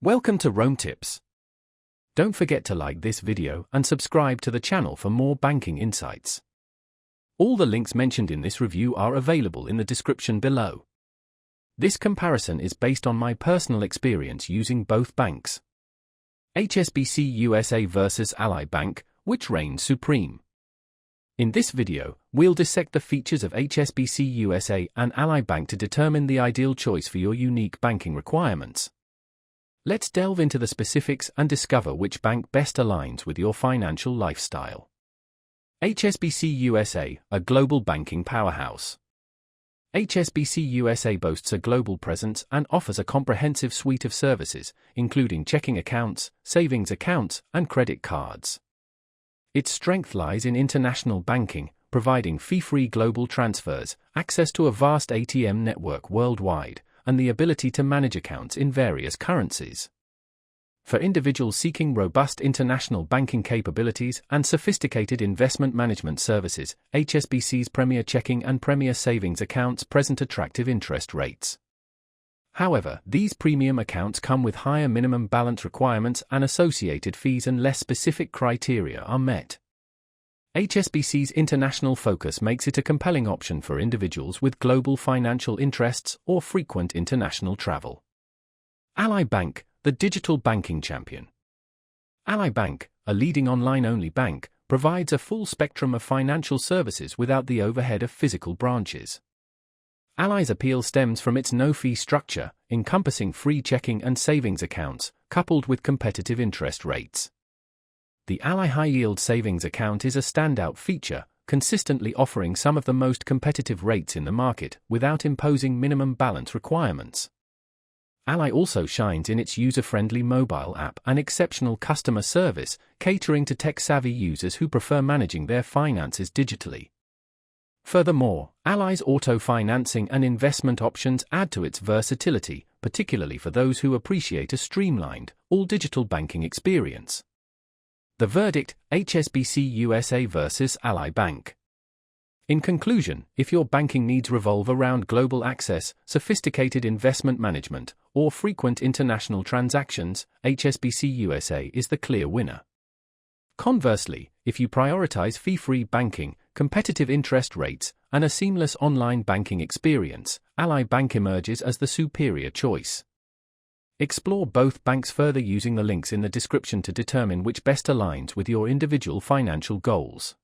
Welcome to Rome Tips. Don't forget to like this video and subscribe to the channel for more banking insights. All the links mentioned in this review are available in the description below. This comparison is based on my personal experience using both banks. HSBC USA versus Ally Bank, which reigns supreme? In this video, we'll dissect the features of HSBC USA and Ally Bank to determine the ideal choice for your unique banking requirements. Let's delve into the specifics and discover which bank best aligns with your financial lifestyle. HSBC USA, a global banking powerhouse. HSBC USA boasts a global presence and offers a comprehensive suite of services, including checking accounts, savings accounts, and credit cards. Its strength lies in international banking, providing fee-free global transfers, access to a vast ATM network worldwide, and the ability to manage accounts in various currencies. For individuals seeking robust international banking capabilities and sophisticated investment management services, HSBC's Premier Checking and Premier Savings accounts present attractive interest rates. However, these premium accounts come with higher minimum balance requirements and associated fees unless specific criteria are met. HSBC's international focus makes it a compelling option for individuals with global financial interests or frequent international travel. Ally Bank, the digital banking champion. Ally Bank, a leading online-only bank, provides a full spectrum of financial services without the overhead of physical branches. Ally's appeal stems from its no-fee structure, encompassing free checking and savings accounts, coupled with competitive interest rates. The Ally High Yield Savings Account is a standout feature, consistently offering some of the most competitive rates in the market without imposing minimum balance requirements. Ally also shines in its user-friendly mobile app and exceptional customer service, catering to tech-savvy users who prefer managing their finances digitally. Furthermore, Ally's auto financing and investment options add to its versatility, particularly for those who appreciate a streamlined, all-digital banking experience. The verdict: HSBC USA versus Ally Bank. In conclusion, if your banking needs revolve around global access, sophisticated investment management, or frequent international transactions, HSBC USA is the clear winner. Conversely, if you prioritize fee-free banking, competitive interest rates, and a seamless online banking experience, Ally Bank emerges as the superior choice. Explore both banks further using the links in the description to determine which best aligns with your individual financial goals.